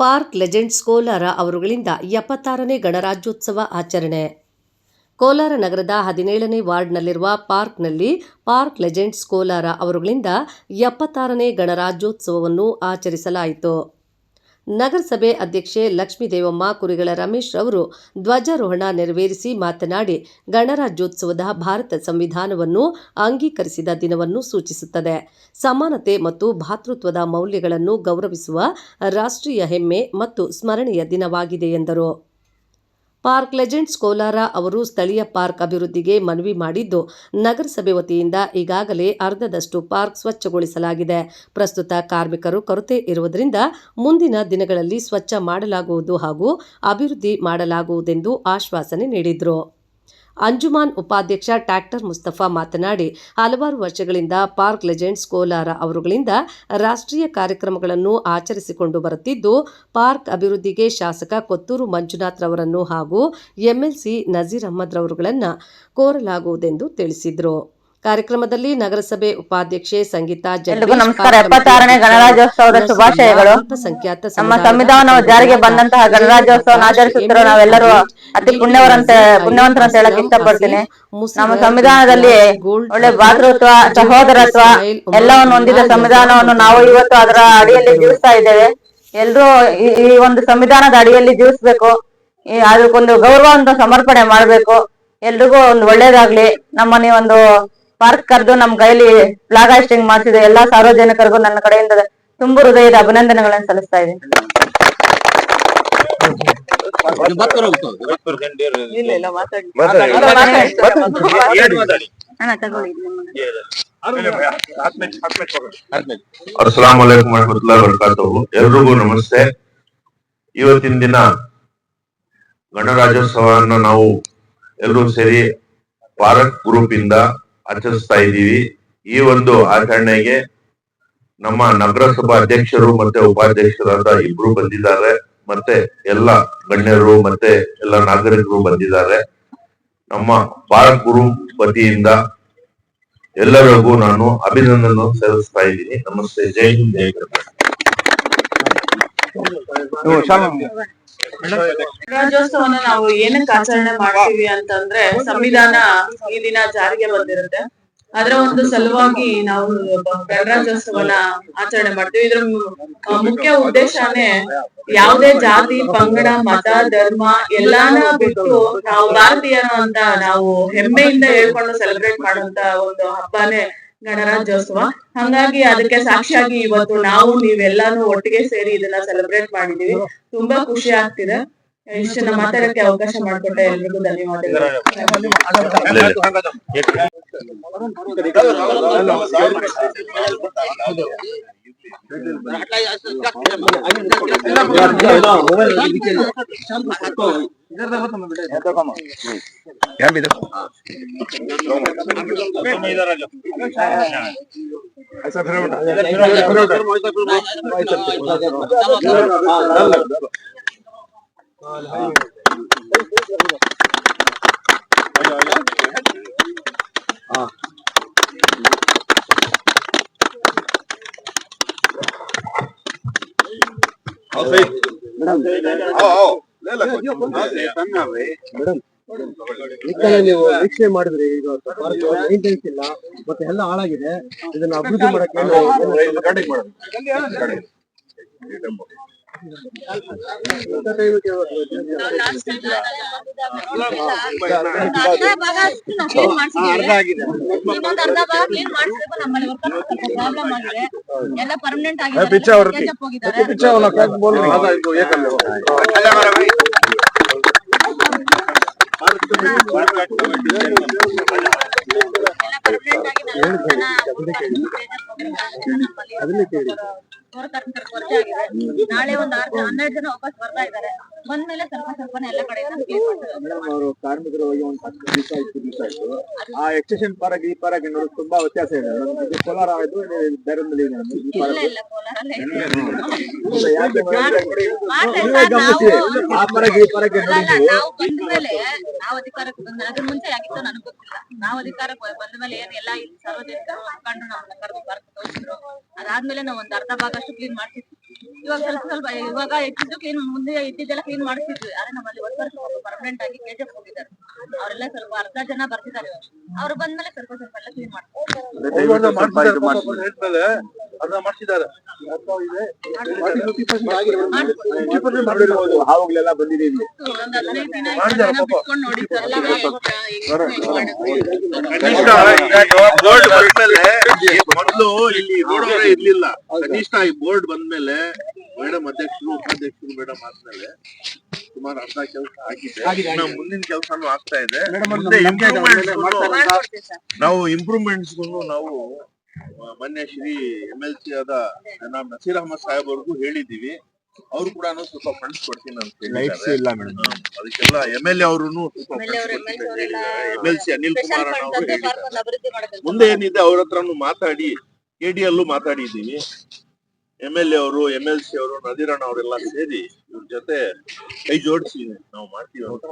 Park legends Kolar ಅವರುಗಳಿಂದ 76ನೇ ಗಣರಾಜ್ಯೋತ್ಸವ ಆಚರಣೆ. ಕೋಲಾರ ನಗರದ 17ನೇ ವಾರ್ಡ್ನಲ್ಲಿರುವ ಪಾರ್ಕ್ನಲ್ಲಿ ಪಾರ್ಕ್ ಲೆಜೆಂಡ್ಸ್ ಕೋಲಾರ ಅವರುಗಳಿಂದ 76ನೇ ಗಣರಾಜ್ಯೋತ್ಸವವನ್ನು ಆಚರಿಸಲಾಯಿತು. ನಗರಸಭೆ ಅಧ್ಯಕ್ಷೆ ಲಕ್ಷ್ಮೀದೇವಮ್ಮ ಕುರಿಗಳ ರಮೇಶ್ ಅವರು ಧ್ವಜಾರೋಹಣ ನೆರವೇರಿಸಿ ಮಾತನಾಡಿ, ಗಣರಾಜ್ಯೋತ್ಸವದ ಭಾರತ ಸಂವಿಧಾನವನ್ನು ಅಂಗೀಕರಿಸಿದ ದಿನವನ್ನು ಸೂಚಿಸುತ್ತದೆ. ಸಮಾನತೆ ಮತ್ತು ಭ್ರಾತೃತ್ವದ ಮೌಲ್ಯಗಳನ್ನು ಗೌರವಿಸುವ ರಾಷ್ಟ್ರೀಯ ಹೆಮ್ಮೆ ಮತ್ತು ಸ್ಮರಣೆಯ ದಿನವಾಗಿದೆ ಎಂದರು. ಪಾರ್ಕ್ ಲೆಜೆಂಡ್ಸ್ ಕೋಲಾರ ಅವರು ಸ್ಥಳೀಯ ಪಾರ್ಕ್ ಅಭಿವೃದ್ಧಿಗೆ ಮನವಿ ಮಾಡಿದ್ದು, ನಗರಸಭೆ ವತಿಯಿಂದ ಈಗಾಗಲೇ ಅರ್ಧದಷ್ಟು ಪಾರ್ಕ್ ಸ್ವಚ್ಛಗೊಳಿಸಲಾಗಿದೆ. ಪ್ರಸ್ತುತ ಕಾರ್ಮಿಕರು ಕೊರತೆ ಇರುವುದರಿಂದ ಮುಂದಿನ ದಿನಗಳಲ್ಲಿ ಸ್ವಚ್ಛ ಮಾಡಲಾಗುವುದು ಹಾಗೂ ಅಭಿವೃದ್ಧಿ ಮಾಡಲಾಗುವುದೆಂದು ಆಶ್ವಾಸನೆ ನೀಡಿದರು. ಅಂಜುಮಾನ್ ಉಪಾಧ್ಯಕ್ಷ ಟ್ಯಾಕ್ಟರ್ ಮುಸ್ತಫಾ ಮಾತನಾಡಿ, ಹಲವಾರು ವರ್ಷಗಳಿಂದ ಪಾರ್ಕ್ ಲೆಜೆಂಡ್ಸ್ ಕೋಲಾರ ಅವರುಗಳಿಂದ ರಾಷ್ಟ್ರೀಯ ಕಾರ್ಯಕ್ರಮಗಳನ್ನು ಆಚರಿಸಿಕೊಂಡು ಬರುತ್ತಿದ್ದು, ಪಾರ್ಕ್ ಅಭಿವೃದ್ಧಿಗೆ ಶಾಸಕ ಕೊತ್ತೂರು ಮಂಜುನಾಥ್ ರವರನ್ನು ಹಾಗೂ ಎಂಎಲ್ಸಿ ನಜೀರ್ ಅಹಮದ್ ರವರುಗಳನ್ನು ಕೋರಲಾಗುವುದೆಂದು ತಿಳಿಸಿದರು. ಕಾರ್ಯಕ್ರಮದಲ್ಲಿ ನಗರಸಭೆ ಉಪಾಧ್ಯಕ್ಷೆ ಸಂಗೀತಾ ಎಲ್ಲರಿಗೂ ನಮಸ್ಕಾರ. 76ನೇ ಗಣರಾಜ್ಯೋತ್ಸವದ ಶುಭಾಶಯಗಳು. ನಮ್ಮ ಸಂವಿಧಾನ ಜಾರಿಗೆ ಬಂದಂತಹ ಗಣರಾಜ್ಯೋತ್ಸವ ಆಚರಿಸುತ್ತಿರುವ ನಾವೆಲ್ಲರೂ ಅತಿ ಪುಣ್ಯವಂತರಂತ ಹೇಳಕ್ ಇಷ್ಟಪಡ್ತೀನಿ. ನಮ್ಮ ಸಂವಿಧಾನದಲ್ಲಿ ಒಳ್ಳೆ ಭಾತೃತ್ವ, ಸಹೋದರತ್ವ ಎಲ್ಲವನ್ನು ಹೊಂದಿದ ಸಂವಿಧಾನವನ್ನು ನಾವು ಇವತ್ತು ಅದರ ಅಡಿಯಲ್ಲಿ ಜೀವಿಸ್ತಾ ಇದ್ದೇವೆ. ಎಲ್ರೂ ಈ ಒಂದು ಸಂವಿಧಾನದ ಅಡಿಯಲ್ಲಿ ಜೀವಿಸ್ಬೇಕು. ಅದಕ್ಕೊಂದು ಗೌರವ ಅಂತ ಸಮರ್ಪಣೆ ಮಾಡ್ಬೇಕು. ಎಲ್ರಿಗೂ ಒಂದು ಒಳ್ಳೇದಾಗ್ಲಿ. ನಮ್ಮನೆ ಒಂದು ಪಾರ್ಕ್ ಕರೆದು ನಮ್ಮ ಕೈಲಿ ಫ್ಲಾಗ್ ಹಾಸ್ಟಿಂಗ್ ಮಾಡಿಸಿದ ಎಲ್ಲಾ ಸಾರ್ವಜನಿಕರಿಗೂ ನನ್ನ ಕಡೆಯಿಂದ ತುಂಬು ಹೃದಯದ ಅಭಿನಂದನೆಗಳನ್ನು ಸಲ್ಲಿಸ್ತಾ ಇದ್ದೀನಿ. ಅಸ್ಸಲಾಮು ಅಲೈಕುಂ ವರಹಮತುಲ್ಲಾಹಿ ವಬರಕಾತುಹು. ಎಲ್ರಿಗೂ ನಮಸ್ತೆ. ಇವತ್ತಿನ ದಿನ ಗಣರಾಜ್ಯೋತ್ಸವವನ್ನು ನಾವು ಎಲ್ಲರೂ ಸೇರಿ ಪಾರ್ಕ್ ಗ್ರೂಪ್ ಇಂದ ಆಚರಿಸ್ತಾ ಇದ್ದೀವಿ. ಈ ಒಂದು ಆಚರಣೆಗೆ ನಮ್ಮ ನಗರಸಭಾ ಅಧ್ಯಕ್ಷರು ಮತ್ತೆ ಉಪಾಧ್ಯಕ್ಷರಾದ ಇಬ್ರು ಬಂದಿದ್ದಾರೆ. ಮತ್ತೆ ಎಲ್ಲ ಗಣ್ಯರು ಮತ್ತೆ ಎಲ್ಲ ನಾಗರಿಕರು ಬಂದಿದ್ದಾರೆ. ನಮ್ಮ ಪಾರ್ಕ್ ಗ್ರೂಪ್ ವತಿಯಿಂದ ಎಲ್ಲರಿಗೂ ನಾನು ಅಭಿನಂದನೆ ಸಲ್ಲಿಸ್ತಾ ಇದ್ದೀನಿ. ನಮಸ್ತೆ. ಜೈ ಹಿಂದ್, ಜೈ ಕರ್ನಾಟಕ. ಗಣರಾಜ್ಯೋತ್ಸವನ ನಾವು ಏನಕ್ಕೆ ಆಚರಣೆ ಮಾಡ್ತೀವಿ ಅಂತಂದ್ರೆ, ಸಂವಿಧಾನ ಈ ದಿನ ಜಾರಿಗೆ ಬಂದಿರುತ್ತೆ. ಅದರ ಒಂದು ಸಲುವಾಗಿ ನಾವು ಗಣರಾಜ್ಯೋತ್ಸವನ ಆಚರಣೆ ಮಾಡ್ತೀವಿ. ಇದ್ರ ಮುಖ್ಯ ಉದ್ದೇಶನೇ ಯಾವುದೇ ಜಾತಿ, ಪಂಗಡ, ಮತ, ಧರ್ಮ ಎಲ್ಲಾನ ಬಿಟ್ಟು ನಾವು ಭಾರತೀಯರು ಅಂತ ನಾವು ಹೆಮ್ಮೆಯಿಂದ ಹೇಳ್ಕೊಂಡು ಸೆಲೆಬ್ರೇಟ್ ಮಾಡುವಂತ ಒಂದು ಹಬ್ಬನೇ ಗಣರಾಜ್ಯೋತ್ಸವ. ಹಂಗಾಗಿ ಅದಕ್ಕೆ ಸಾಕ್ಷಿಯಾಗಿ ಇವತ್ತು ನಾವು ನೀವೆಲ್ಲಾನು ಒಟ್ಟಿಗೆ ಸೇರಿ ಇದನ್ನ ಸೆಲೆಬ್ರೇಟ್ ಮಾಡಿದೀವಿ. ತುಂಬಾ ಖುಷಿ ಆಗ್ತಿದೆ. ಇಷ್ಟನ್ನ ಮಾತಾಡಕ್ಕೆ ಅವಕಾಶ ಮಾಡಿಕೊಟ್ಟ ಎಲ್ರಿಗೂ ಧನ್ಯವಾದಗಳು. ನೀವು ವೀಕ್ಷಣೆ ಮಾಡಿದ್ರಿ, ಈಗ ಮೈಂಟೆನೆನ್ಸ್ ಇಲ್ಲ ಮತ್ತೆ ಎಲ್ಲ ಹಾಳಾಗಿದೆ. ಇದನ್ನ ಅಭಿವೃದ್ಧಿ ಮಾಡಕ್ಕೆ ನಾಳೆ ಒಂದು 12 ಜನ ವಾಪಸ್ ಬರ್ತಾ ಇದ್ದಾರೆ. ಬಂದ್ಮೇಲೆ ಸ್ವಲ್ಪನೇ ಎಲ್ಲ ಕಡೆ ಅವರು ಕಾರ್ಮಿಕರು ಹೋಗಿ ಒಂದು 10 ದಿವಸ 20 ದಿವಸ ಆಯ್ತು. ಆ ಎಕ್ಸ್ಟೆನ್ಷನ್ ಪಾರ್ಕ್ ಈ ಪಾರ್ಕ್ ನೋಡೋದು ತುಂಬಾ ವ್ಯತ್ಯಾಸ ಇದೆ. ಕೋಲಾರ ಆಯ್ತು, ಬೇರೆ ಆ ಪಾರ್ಕ್ ಈ ಪಾರ್ಕ್ ನಾವು ಬಂದ್ಮೇಲೆ ನಾವು ಅಧಿಕಾರಕ್ಕೆ ಬಂದ ಅದ್ರ ಮುಂಚೆ ಆಗಿತ್ತು ನನಗೆ ಗೊತ್ತಿಲ್ಲ. ನಾವು ಅಧಿಕಾರಕ್ಕೆ ಬಂದ ಮೇಲೆ ಏನೆಲ್ಲ ಸಾರ್ವಜನಿಕರು ಮುಖಂಡರು ನಮ್ಮನ್ನ ಕರೆದು ಬರ್ತಾ ತೋರಿಸಿದ್ರು. ಅದಾದ್ಮೇಲೆ ನಾವು ಒಂದು ಅರ್ಧ ಭಾಗ ಅಷ್ಟು ಕ್ಲೀನ್ ಮಾಡ್ತಿದ್ವಿ. ಇವಾಗ ಸ್ವಲ್ಪ ಸ್ವಲ್ಪ ಇವಾಗ ಇಟ್ಟಿದ್ದು ಕ್ಲೀನ್ ಮುಂದೆ ಇಟ್ಟಿದ್ದೆಲ್ಲ ಕ್ಲೀನ್ ಮಾಡಿಸ್ತಿದ್ವಿ. ಆದ್ರೆ ನಮ್ಮಲ್ಲಿ ವರ್ಕರ್ಸ್ ಪರ್ಮನೆಂಟ್ ಆಗಿ ಕೆಜಿಎಫ್ ಹೋಗಿದ್ದಾರೆ. ಅವರೆಲ್ಲ ಸ್ವಲ್ಪ ಅರ್ಧ ಜನ ಬರ್ತಿದ್ದಾರೆ. ಅವ್ರು ಬಂದ್ಮೇಲೆ ಸ್ವಲ್ಪ ಸ್ವಲ್ಪ ಎಲ್ಲ ಕ್ಲೀನ್ ಹಾವುಗಳೆಲ್ಲ ಬಂದಿದೆ ಇಲ್ಲಿ. ಒಂದ್ 15 ದಿನ 20 ದಿನ ಬಿಟ್ಕೊಂಡು ನೋಡಿ ಸರ್. ಬೋರ್ಡ್ ಬಂದ್ಮೇಲೆ ಮೊದಲು ಇಲ್ಲಿ ರೋಡ್ ಇರ್ಲಿಲ್ಲ. ಕನಿಷ್ಠ ಈ ಬೋರ್ಡ್ ಬಂದ್ಮೇಲೆ ಮೇಡಮ್ ಅಧ್ಯಕ್ಷರು ಉಪಾಧ್ಯಕ್ಷರು ಮೇಡಮ್ ಆದ್ಮೇಲೆ ಸುಮಾರು ಅರ್ಧ ಕೆಲಸ ಆಗಿದೆ. ಇನ್ನು ಮುಂದಿನ ಕೆಲಸನೂ ಆಗ್ತಾ ಇದೆ. ಮುಂದೆ ನಾವು ಇಂಪ್ರೂವ್ಮೆಂಟ್ಸ್ ನಾವು ಮೊನ್ನೆ ಶ್ರೀ MLC ಆದ ಜನಾಬ್ ನಸೀರ್ ಅಹಮದ್ ಸಾಹೇಬ್ ಅವ್ರಿಗೂ ಹೇಳಿದೀವಿ. ಅವ್ರು ಕೂಡ ಸ್ವಲ್ಪ ಫಂಡ್ಸ್ ಕೊಡ್ತೀನಿ ಅಂತ ಹೇಳಿದ್ದಾರೆ. ಅದಕ್ಕೆಲ್ಲ MLA ಅವರು ಸ್ವಲ್ಪ MLC ಅನಿಲ್ ಕುಮಾರ್ ಅವರು ಹೇಳಿದ್ದಾರೆ. ಮುಂದೆ ಏನಿದೆ ಅವ್ರ ಹತ್ರನು ಮಾತಾಡಿ KDಯಲ್ಲೂ ಮಾತಾಡಿದೀವಿ. MLA ಅವರು MLC ಅವರು ನದೀರಣ್ಣ ಅವರೆಲ್ಲ ಸೇರಿ ಇವ್ರ ಜೊತೆ ಕೈ ಜೋಡಿಸಿ ನಾವು ಮಾಡ್ತೀವಿ ಅಂತ.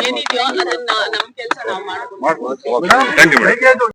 ಏನಿದೆಯೋ ಅದನ್ನ ನಮ್ ಕೆಲ್ಸ ನಾವು ಮಾಡ್ಬೋದು.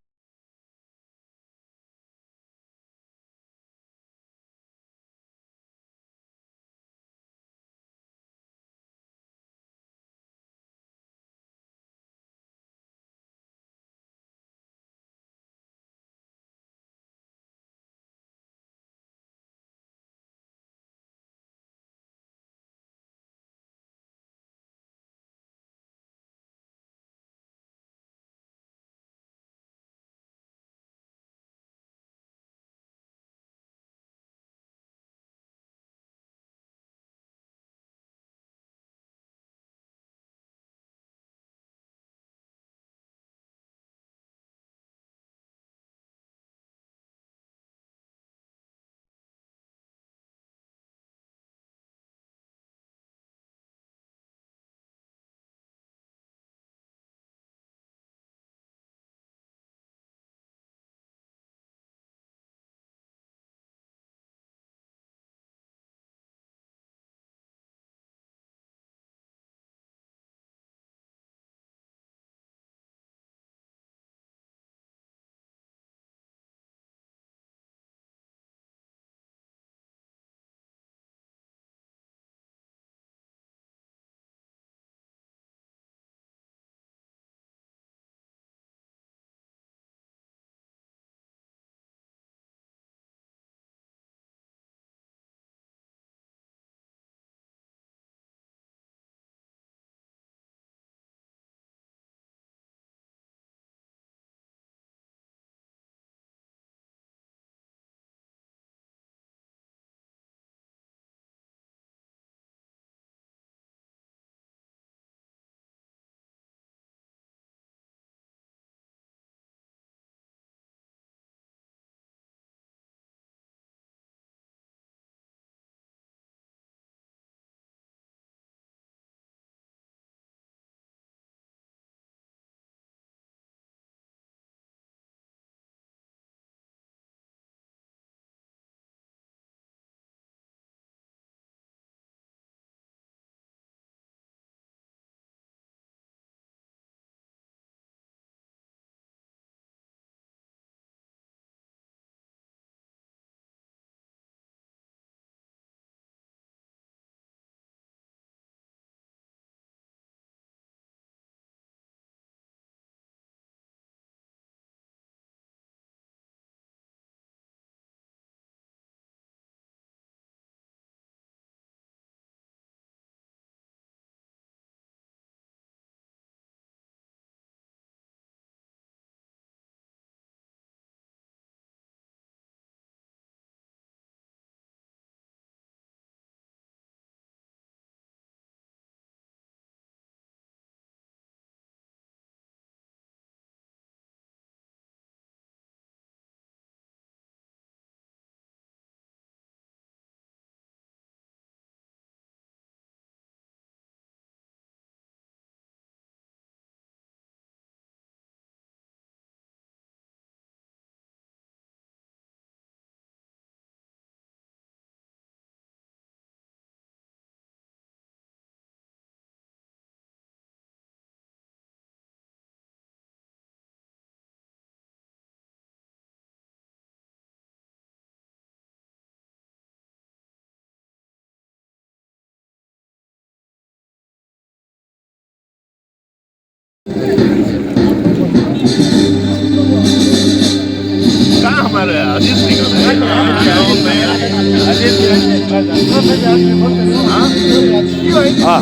ಹಾ